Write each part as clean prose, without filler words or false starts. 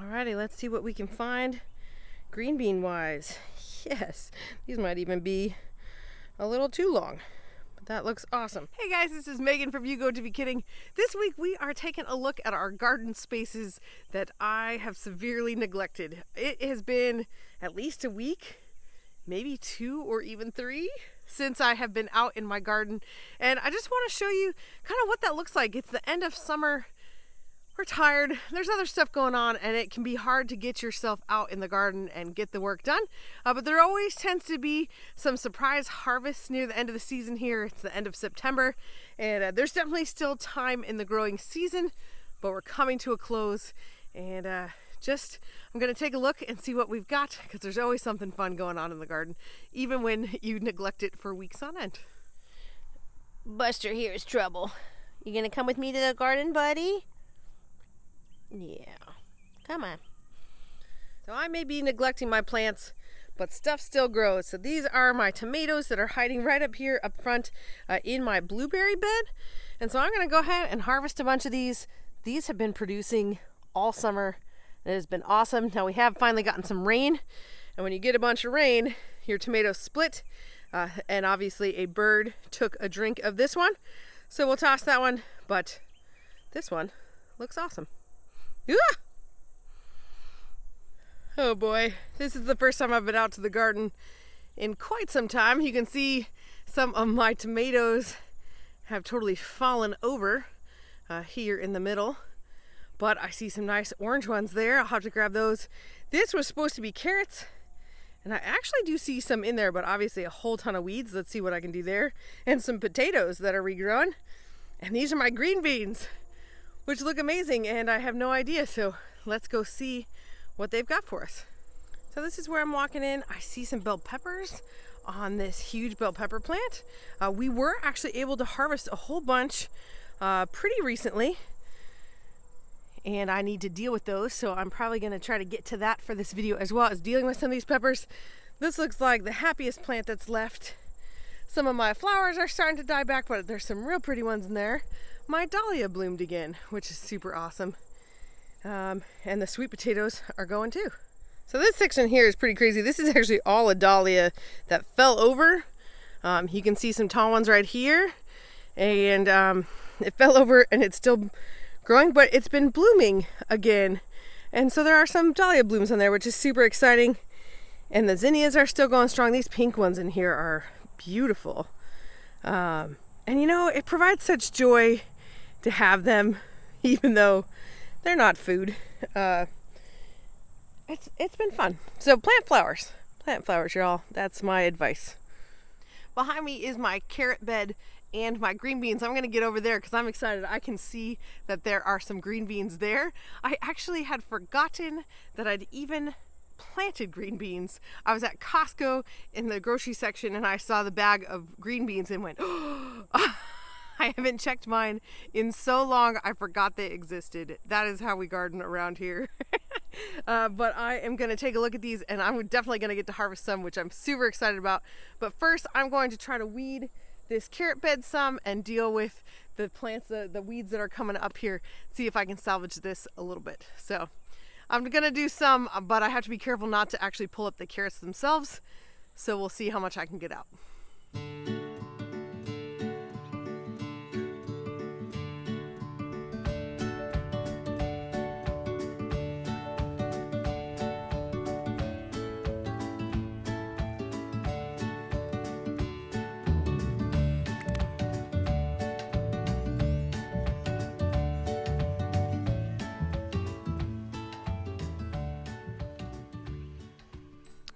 Alrighty, let's see what we can find green bean wise. Yes, these might even be a little too long, but that looks awesome. Hey guys, this is Megan from You Go to Be Kidding. This week we are taking a look at our garden spaces that I have severely neglected. It has been at least a week, maybe 2 or even 3 since I have been out in my garden, and I just want to show you kind of what that looks like. It's the end of summer. We're tired, there's other stuff going on, and it can be hard to get yourself out in the garden and get the work done. But there always tends to be some surprise harvests near the end of the season here. It's the end of September, and there's definitely still time in the growing season, but we're coming to a close. And I'm gonna take a look and see what we've got, because there's always something fun going on in the garden, even when you neglect it for weeks on end. Buster, here's trouble. You gonna come with me to the garden, buddy? Yeah, come on. So I may be neglecting my plants, but stuff still grows. So these are my tomatoes that are hiding right up here up front in my blueberry bed. And so I'm going to go ahead and harvest a bunch of these. These have been producing all summer. It has been awesome. Now we have finally gotten some rain. And when you get a bunch of rain, your tomatoes split. And obviously a bird took a drink of this one. So we'll toss that one. But this one looks awesome. Ah! Oh boy, this is the first time I've been out to the garden in quite some time. You can see some of my tomatoes have totally fallen over here in the middle, but I see some nice orange ones there. I'll have to grab those. This was supposed to be carrots, and I actually do see some in there, but obviously a whole ton of weeds. Let's see what I can do there. And some potatoes that are regrowing. And these are my green beans, which look amazing, and I have no idea. So let's go see what they've got for us. So this is where I'm walking in. I see some bell peppers on this huge bell pepper plant. We were actually able to harvest a whole bunch pretty recently, and I need to deal with those. So I'm probably gonna try to get to that for this video, as well as dealing with some of these peppers. This looks like the happiest plant that's left. Some of my flowers are starting to die back, but there's some real pretty ones in there. My dahlia bloomed again, which is super awesome. And the sweet potatoes are going too. So this section here is pretty crazy. This is actually all a dahlia that fell over. You can see some tall ones right here. And it fell over and it's still growing, but it's been blooming again. And so there are some dahlia blooms on there, which is super exciting. And the zinnias are still going strong. These pink ones in here are beautiful. And you know, it provides such joy to have them, even though they're not food. It's been fun. So plant flowers, y'all. That's my advice. Behind me is my carrot bed and my green beans. I'm gonna get over there because I'm excited. I can see that there are some green beans there. I actually had forgotten that I'd even planted green beans. I was at Costco in the grocery section and I saw the bag of green beans and went, oh, I haven't checked mine in so long, I forgot they existed. That is how we garden around here. But I am going to take a look at these, and I'm definitely going to get to harvest some, which I'm super excited about. But first, I'm going to try to weed this carrot bed some and deal with the plants, the weeds that are coming up here, see if I can salvage this a little bit. So I'm going to do some, but I have to be careful not to actually pull up the carrots themselves. So we'll see how much I can get out.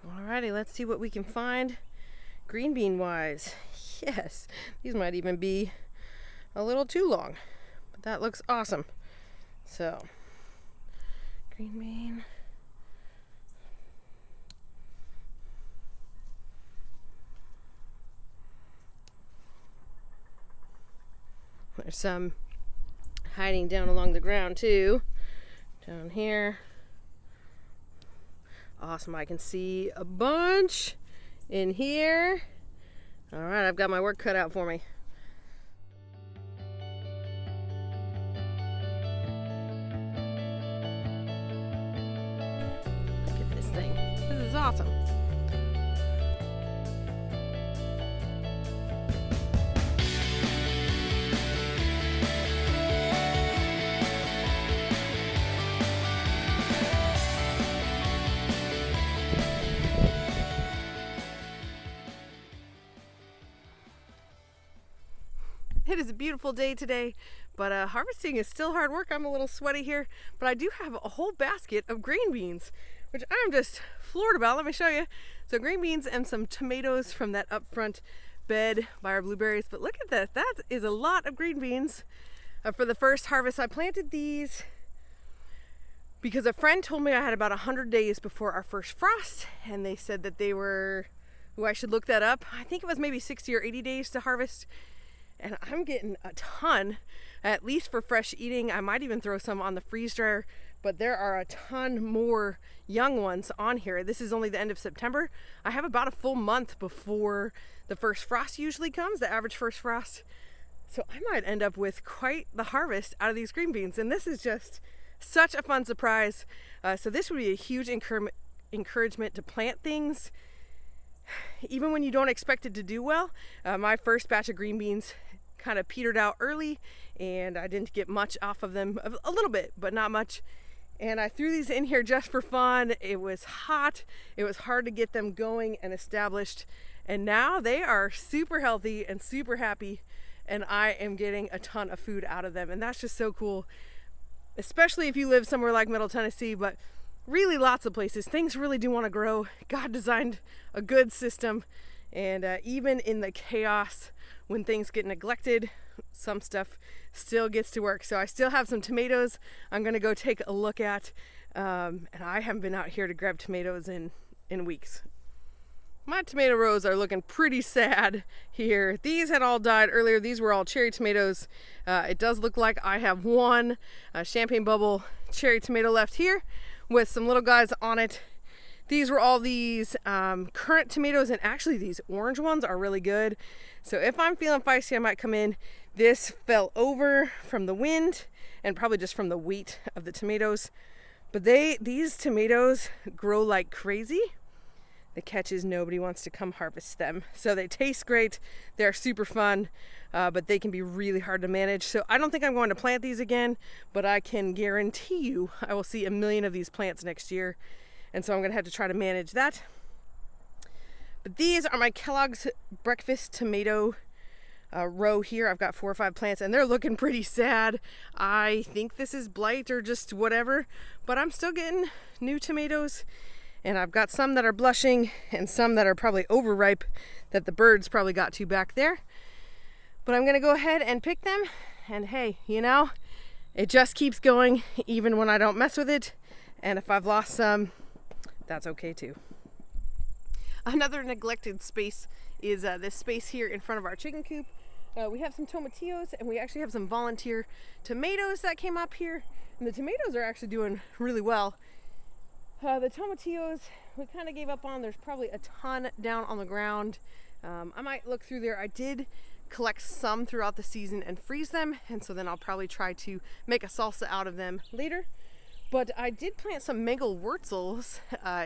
Alrighty, let's see what we can find green bean wise. Yes, these might even be a little too long, but that looks awesome. So, green bean. There's some hiding down along the ground too, down here. Awesome, I can see a bunch in here. All right, I've got my work cut out for me. this thing. This is awesome. It is a beautiful day today, but harvesting is still hard work. I'm a little sweaty here, but I do have a whole basket of green beans, which I'm just floored about. Let me show you. So green beans and some tomatoes from that up front bed by our blueberries. But look at this. That is a lot of green beans for the first harvest. I planted these because a friend told me I had about 100 days before our first frost, and they said that they were, I should look that up. I think it was maybe 60 or 80 days to harvest. And I'm getting a ton, at least for fresh eating. I might even throw some on the freeze dryer, but there are a ton more young ones on here. This is only the end of September. I have about a full month before the first frost usually comes, the average first frost. So I might end up with quite the harvest out of these green beans. And this is just such a fun surprise. So this would be a huge encouragement to plant things even when you don't expect it to do well. My first batch of green beans kind of petered out early, and I didn't get much off of them, a little bit, but not much. And I threw these in here just for fun. It was hot. It was hard to get them going and established. And now they are super healthy and super happy, and I am getting a ton of food out of them. And that's just so cool, especially if you live somewhere like Middle Tennessee, but really lots of places. Things really do want to grow. God designed a good system, and even in the chaos, when things get neglected, some stuff still gets to work. So I still have some tomatoes I'm going to go take a look at, and I haven't been out here to grab tomatoes in weeks. My tomato rows are looking pretty sad here. These had all died earlier. These were all cherry tomatoes. It does look like I have one champagne bubble cherry tomato left here with some little guys on it. These were all these currant tomatoes, and actually these orange ones are really good. So if I'm feeling feisty, I might come in. This fell over from the wind and probably just from the weight of the tomatoes. But these tomatoes grow like crazy. The catch is nobody wants to come harvest them. So they taste great. They're super fun, but they can be really hard to manage. So I don't think I'm going to plant these again, but I can guarantee you I will see a million of these plants next year. And so I'm going to have to try to manage that. But these are my Kellogg's breakfast tomato row here. I've got 4 or 5 plants, and they're looking pretty sad. I think this is blight or just whatever, but I'm still getting new tomatoes. And I've got some that are blushing and some that are probably overripe that the birds probably got to back there. But I'm going to go ahead and pick them. And hey, you know, it just keeps going even when I don't mess with it. And if I've lost some, that's okay too. Another neglected space is this space here in front of our chicken coop. We have some tomatillos, and we actually have some volunteer tomatoes that came up here. And the tomatoes are actually doing really well. The tomatillos, we kind of gave up on. There's probably a ton down on the ground. I might look through there. I did collect some throughout the season and freeze them, and so then I'll probably try to make a salsa out of them later. But I did plant some Mangel wurzels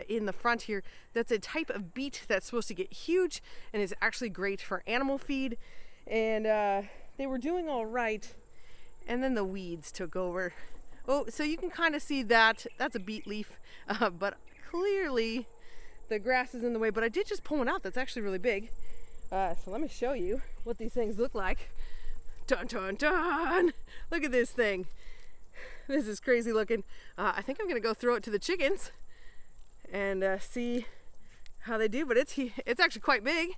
in the front here. That's a type of beet that's supposed to get huge and is actually great for animal feed. And they were doing all right, and then the weeds took over. Oh, so you can kind of see that. That's a beet leaf, but clearly the grass is in the way. But I did just pull one out that's actually really big. So let me show you what these things look like. Dun, dun, dun! Look at this thing. This is crazy looking. I think I'm going to go throw it to the chickens and see how they do. But it's actually quite big.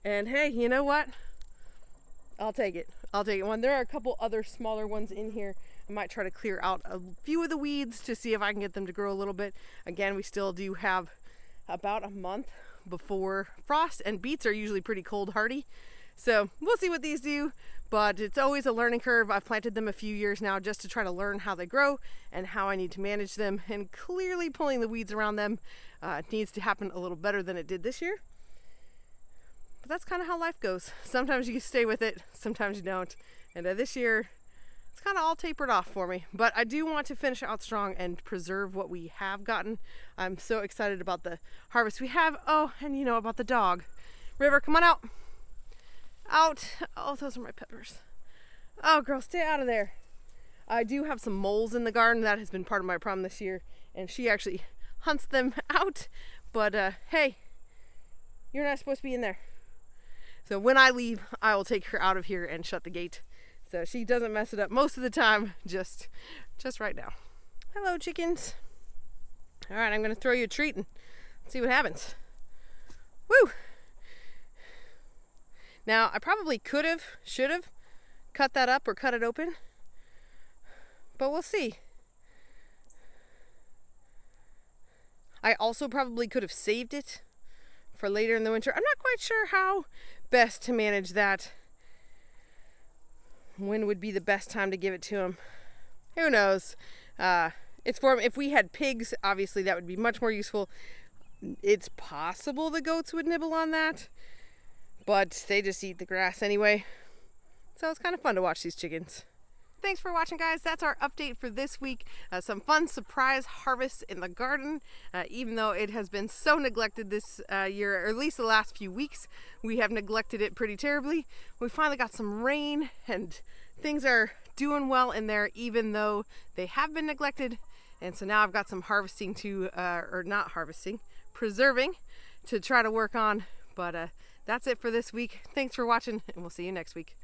And hey, you know what? I'll take it. I'll take it. There are a couple other smaller ones in here. I might try to clear out a few of the weeds to see if I can get them to grow a little bit. Again, we still do have about a month before frost, and beets are usually pretty cold hardy. So we'll see what these do, but it's always a learning curve. I've planted them a few years now just to try to learn how they grow and how I need to manage them. And clearly pulling the weeds around them needs to happen a little better than it did this year. But that's kind of how life goes. Sometimes you stay with it, sometimes you don't. And this year, it's kind of all tapered off for me. But I do want to finish out strong and preserve what we have gotten. I'm so excited about the harvest we have. Oh, and you know about the dog. River, come on out. Out. Oh, those are my peppers. Oh, girl, stay out of there. I do have some moles in the garden. That has been part of my problem this year. And she actually hunts them out. But hey, you're not supposed to be in there. So when I leave, I will take her out of here and shut the gate. So she doesn't mess it up most of the time, just right now. Hello, chickens. All right, I'm gonna throw you a treat and see what happens. Woo! Now, I probably should have cut that up or cut it open, but we'll see. I also probably could have saved it for later in the winter. I'm not quite sure how best to manage that. When would be the best time to give it to him? Who knows? It's for him. If we had pigs, obviously that would be much more useful. It's possible the goats would nibble on that, but they just eat the grass anyway. So it's kind of fun to watch these chickens. Thanks for watching, guys. That's our update for this week. Some fun surprise harvests in the garden. Even though it has been so neglected this year, or at least the last few weeks, we have neglected it pretty terribly. We finally got some rain and things are doing well in there, even though they have been neglected. And so now I've got some harvesting to, or not harvesting, preserving to try to work on. But that's it for this week. Thanks for watching, and we'll see you next week.